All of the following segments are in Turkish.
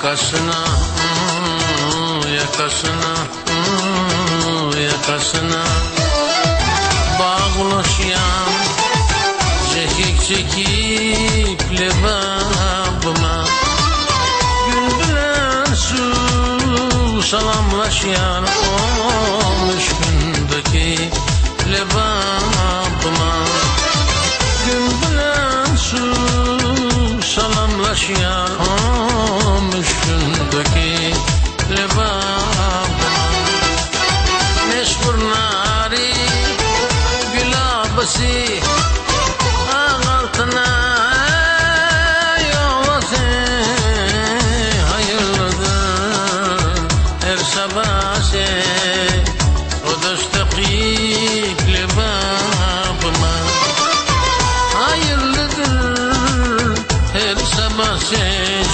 yakasına, yakasına, yakasına bağlaşyan, çekik çekip lebabıma, gül bilen su salamlaşyan olmuş gündeki lebabıma, gül bilen su salamlaşyan olmuş gündeki lebabıma. Meşhur nari gülabısı ağaltına yolası hayırlıdır her sabahı o dostakik lebabıma, hayırlıdır her sabahı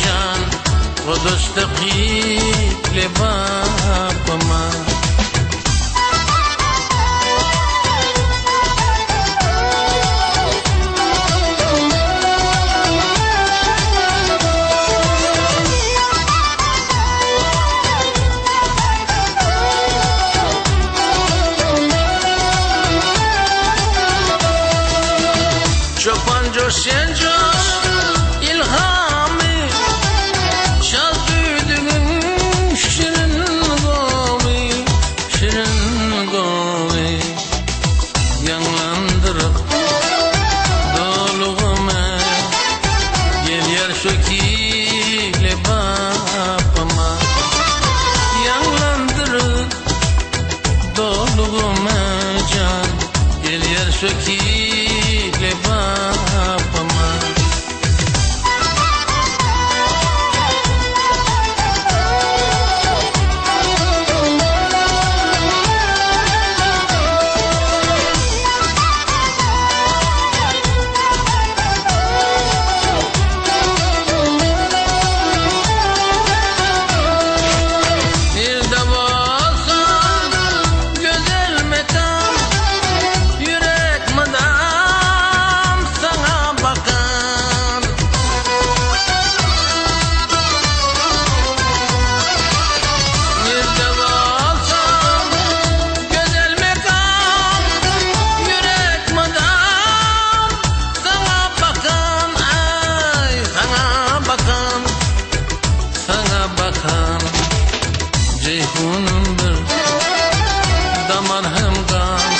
can o dostakik lebabıma. Çoban coşen coş ilhamı, şaz büyüdüğün şirin govi, şirin govi, yanlandırıp doluğuma, gel yer şökik lebabıma, yanlandırıp doluğuma can, gel yer şökik lebabıma. Bir de olsan güzel mekan, yürek madam sana bakan. Bir de olsan güzel mekan, yürek madam sana bakan. Ay sana bakan, sana bakan. Ceyhunumdur damar hem kan,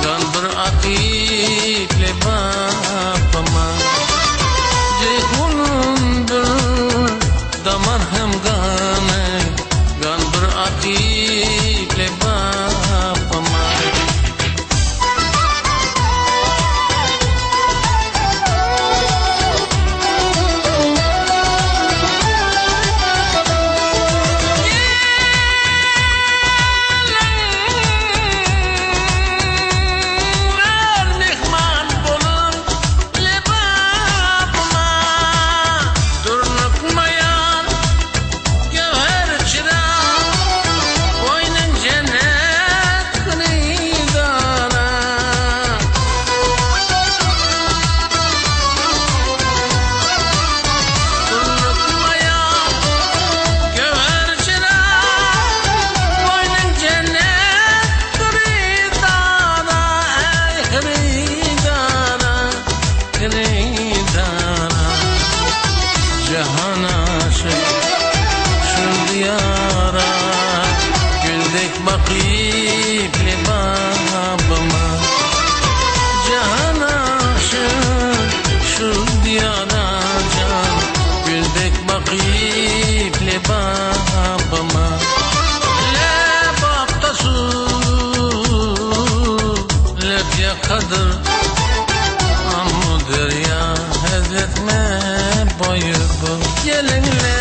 gandır akik lebabıma. Ceyhunumdur damar hem kan, gandır akik lebabıma. Cihan aşık şu diyara, güldek bakıp lebabıma. Cihan aşık şu diyara can, güldek bakıp lebabıma. Lebapta su leb yakadır, ammu derya hazretme boyu bu. Gelinle